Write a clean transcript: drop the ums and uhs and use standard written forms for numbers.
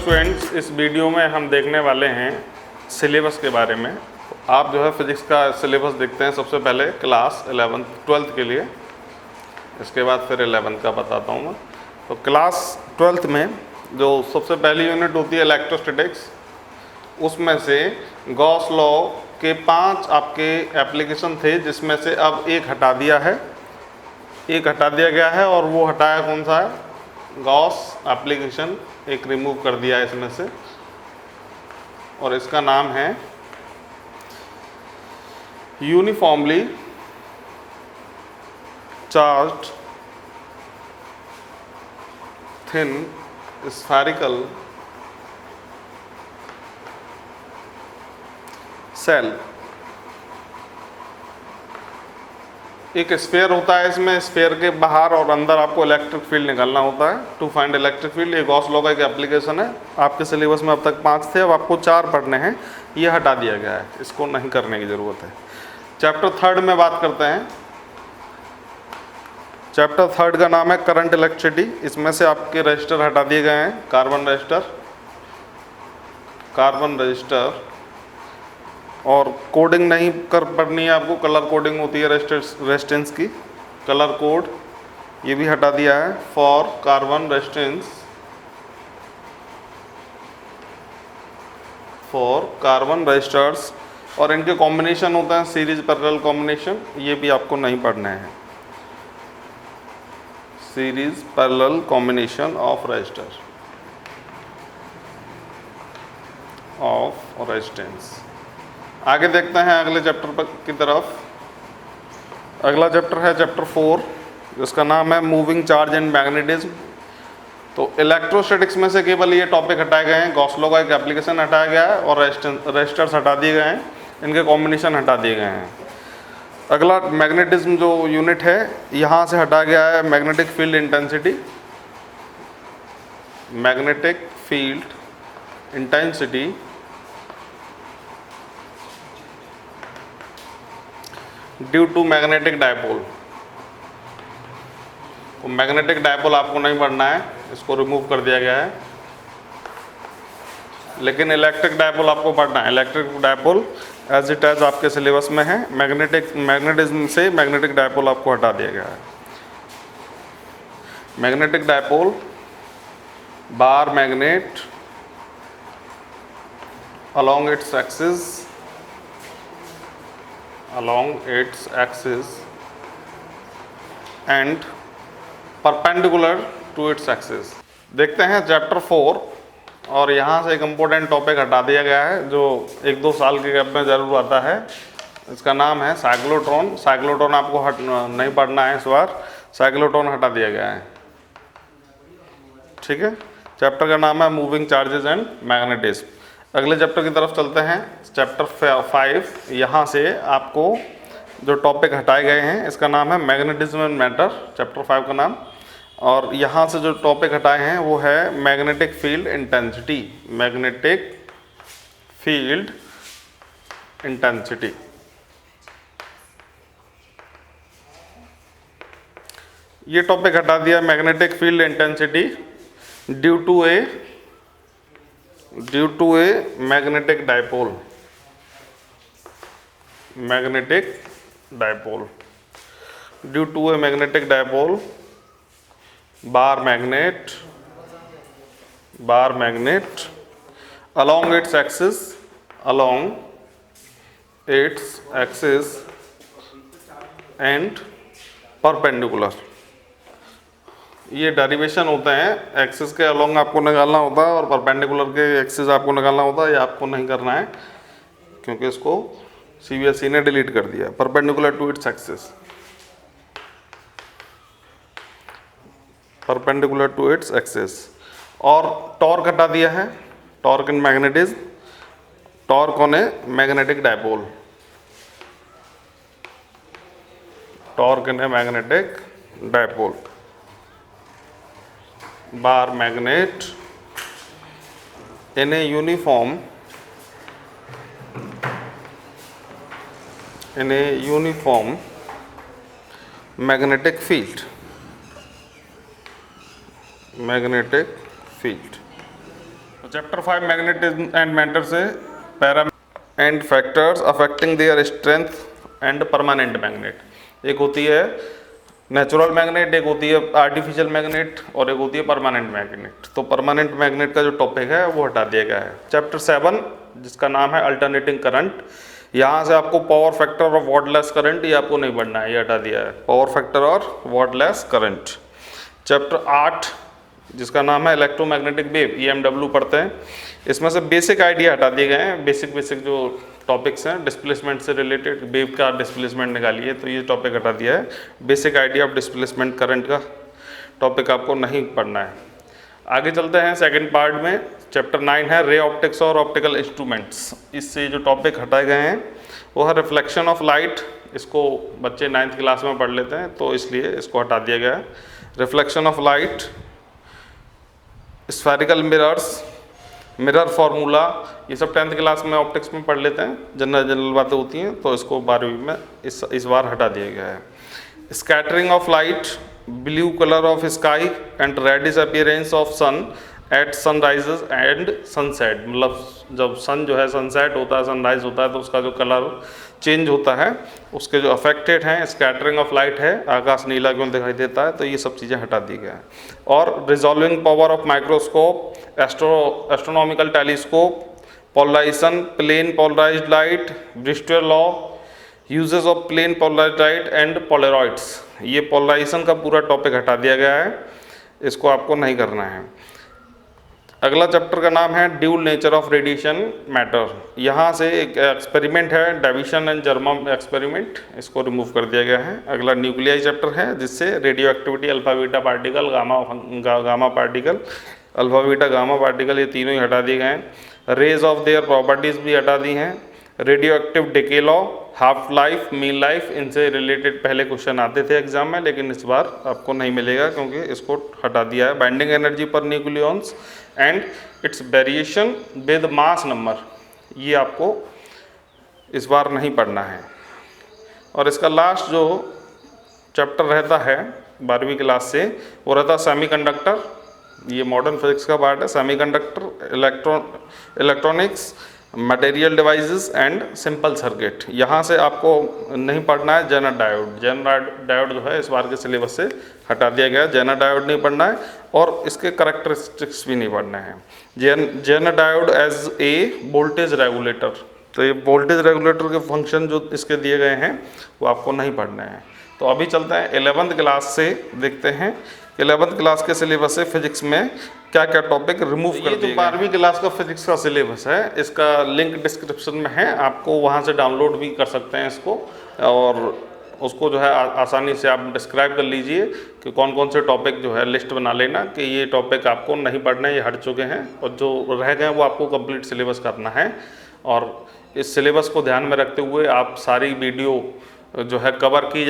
Students, इस video में हम देखने वाले हैं सिलेबस के बारे में। आप जो है फिज़िक्स का सिलेबस देखते हैं सबसे पहले क्लास 11th 12th के लिए, इसके बाद फिर 11th का बताता हूँ मैं। तो क्लास 12th में जो सबसे पहली यूनिट होती है इलेक्ट्रोस्टैटिक्स, उसमें से गॉस लॉ के 5 आपके एप्लीकेशन थे, जिसमें से अब एक हटा दिया गया है और वो हटाया कौन सा है? गॉस एप्लीकेशन एक रिमूव कर दिया है इसमें से, और इसका नाम है uniformly charged thin spherical shell. एक स्फीयर होता है, इसमें स्फीयर के बाहर और अंदर आपको इलेक्ट्रिक फील्ड निकालना होता है टू फाइंड इलेक्ट्रिक फील्ड। ये गॉस लॉ का एक एप्लीकेशन है। आपके सिलेबस में अब तक 5 थे, अब आपको 4 पढ़ने हैं। ये हटा दिया गया है, इसको नहीं करने की ज़रूरत है। चैप्टर 3 में बात करते हैं। चैप्टर 3 का नाम है करंट इलेक्ट्रिसिटी। इसमें से आपके रजिस्टर हटा दिए गए हैं, कार्बन रजिस्टर, और कोडिंग नहीं कर पढ़नी है आपको, कलर कोडिंग होती है रेजिस्टेंस की, कलर कोड ये भी हटा दिया है for carbon resistance, for carbon resistors, और इनके कॉम्बिनेशन होते हैं सीरीज पैरेलल कॉम्बिनेशन, ये भी आपको नहीं पढ़ने हैं। Series parallel combination of register of resistance. आगे देखते हैं अगले चैप्टर की तरफ। अगला चैप्टर है चैप्टर 4, जिसका नाम है मूविंग चार्ज एंड मैग्नेटिज्म। तो इलेक्ट्रोस्टैटिक्स में से केवल ये टॉपिक हटाए गए हैं। गॉस लॉ का एक एप्लीकेशन हटाया गया है और रेजिस्टर्स हटा दिए गए हैं, इनके कॉम्बिनेशन हटा दिए गए हैं। अगला मैग्नेटिज्म जो यूनिट है, यहाँ से हटा गया है magnetic field intensity. Magnetic field intensity due to magnetic dipole. तो मैग्नेटिक डायपोल आपको नहीं पढ़ना है, इसको रिमूव कर दिया गया है। लेकिन इलेक्ट्रिक डायपोल आपको पढ़ना है। Electric dipole as it is आपके सिलेबस में है। मैग्नेटिज्म से मैग्नेटिक डायपोल आपको हटा दिया गया है। Magnetic dipole bar magnet along its axis and perpendicular to its axis। देखते हैं चैप्टर 4, और यहाँ से एक इम्पोर्टेंट टॉपिक हटा दिया गया है जो 1-2 साल के गैप में ज़रूर आता है। इसका नाम है साइक्लोट्रॉन। साइक्लोट्रॉन आपको नहीं पढ़ना है इस बार, साइक्लोट्रॉन हटा दिया गया है। ठीक है, चैप्टर का नाम है मूविंग चार्जेस एंड मैग्नेटिज्म। अगले चैप्टर की तरफ चलते हैं, चैप्टर 5। यहाँ से आपको जो टॉपिक हटाए गए हैं, इसका नाम है मैग्नेटिज्म एंड मैटर, चैप्टर 5 का नाम। और यहाँ से जो टॉपिक हटाए हैं वो है magnetic field intensity. Magnetic field intensity, ये टॉपिक हटा दिया। Magnetic field intensity due to a magnetic dipole. Due to a magnetic dipole, bar magnet along its axis and perpendicular। ये डेरिवेशन होते हैं, एक्सिस के अलोंग आपको निकालना होता है और परपेंडिकुलर के एक्सिस आपको निकालना होता है। ये आपको नहीं करना है क्योंकि इसको CBSE ने डिलीट कर दिया। Perpendicular to its axis, perpendicular to its axis. और टॉर्क हटा दिया है, torque in magnetism, torque on a magnetic dipole, torque in a magnetic dipole, bar magnet in a uniform magnetic field, chapter 5 magnetism and matter से para and factors affecting their strength and permanent magnet. एक होती है natural magnet, एक होती है artificial magnet और एक होती है परमानेंट मैग्नेट। तो परमानेंट मैग्नेट का जो टॉपिक है वो हटा दिया गया है। चैप्टर 7 जिसका नाम है अल्टरनेटिंग करंट, यहाँ से आपको पावर फैक्टर और वॉटलेस करंट ये आपको नहीं पढ़ना है, ये हटा दिया है, पावर फैक्टर और वॉटलेस करंट। चैप्टर 8 जिसका नाम है इलेक्ट्रोमैग्नेटिक वेव, EMW पढ़ते हैं। इसमें से बेसिक आइडिया हटा दिए गए हैं, बेसिक जो टॉपिक्स हैं डिस्प्लेसमेंट से रिलेटेड, वेव का डिस्प्लेसमेंट निकालिए, तो ये टॉपिक हटा दिया है। Basic idea of displacement current का टॉपिक आपको नहीं पढ़ना है। आगे चलते हैं सेकंड पार्ट में। चैप्टर 9 है रे ऑप्टिक्स और ऑप्टिकल इंस्ट्रूमेंट्स। इससे जो टॉपिक हटाए गए हैं वो है रिफ्लेक्शन ऑफ लाइट। इसको बच्चे 9th क्लास में पढ़ लेते हैं तो इसलिए इसको हटा दिया गया है। Reflection of light, spherical mirrors, mirror formula, ये सब 10th क्लास में ऑप्टिक्स में पढ़ लेते हैं, जनरल बातें होती हैं, तो इसको 12वीं में इस बार हटा दिया गया है। Scattering of light, blue colour of sky and reddish appearance of sun at sunrises and sunset, मतलब जब सन जो है सनसेट होता है, सनराइज होता है, तो उसका जो कलर चेंज होता है, उसके जो अफेक्टेड हैं, स्कैटरिंग ऑफ लाइट है, आकाश नीला क्यों दिखाई देता है, तो ये सब चीज़ें हटा दी गई हैं। और resolving power of microscope, astronomical telescope, polarization, plane polarized light, Brewster law, uses of plane polarized light and polaroids, ये पोलराइजेशन का पूरा टॉपिक हटा दिया गया है, इसको आपको नहीं करना है। अगला चैप्टर का नाम है dual nature of radiation matter. यहाँ से एक एक्सपेरिमेंट है डेविसन एंड जर्मम एक्सपेरिमेंट, इसको रिमूव कर दिया गया है। अगला न्यूक्लियाई चैप्टर है जिससे radio activity, alpha beta particle, gamma particle, alpha beta gamma particle, ये तीनों ही हटा दिए गए हैं। रेज ऑफ देयर प्रॉपर्टीज़ भी हटा दी हैं। Radio active decay law, half life, mean life, इनसे रिलेटेड पहले क्वेश्चन आते थे एग्जाम में, लेकिन इस बार आपको नहीं मिलेगा क्योंकि इसको हटा दिया है। बाइंडिंग एनर्जी पर nucleons and it's variation with mass number, ये आपको इस बार नहीं पढ़ना है। और इसका लास्ट जो चैप्टर रहता है 12वीं क्लास से, वो रहता है सेमीकंडक्टर। ये मॉडर्न फिजिक्स का पार्ट है। Semiconductor, electronics, material devices and simple circuit. यहाँ से आपको नहीं पढ़ना है जेनर डायोड। जेनर डायोड जो है इस बार के सिलेबस से हटा दिया गया है, जेनर डायोड नहीं पढ़ना है और इसके करैक्टरिस्टिक्स भी नहीं पढ़ना है। Zener diode as a voltage regulator, तो ये वोल्टेज रेगुलेटर के फंक्शन जो इसके दिए गए हैं वो आपको नहीं पढ़ने हैं। तो अभी चलते हैं 11th क्लास से, देखते हैं 11th क्लास के सिलेबस से फिजिक्स में क्या क्या टॉपिक रिमूव कर दिए। 12वीं क्लास का फिजिक्स का सिलेबस है, इसका लिंक डिस्क्रिप्शन में है, आपको वहाँ से डाउनलोड भी कर सकते हैं इसको, और उसको जो है आसानी से आप डिस्क्राइब कर लीजिए कि कौन कौन से टॉपिक जो है लिस्ट बना लेना कि ये टॉपिक आपको नहीं पढ़ने, ये हट चुके हैं, और जो रह गए वो आपको कंप्लीट सिलेबस करना है। और इस सिलेबस को ध्यान में रखते हुए आप सारी वीडियो जो है कवर की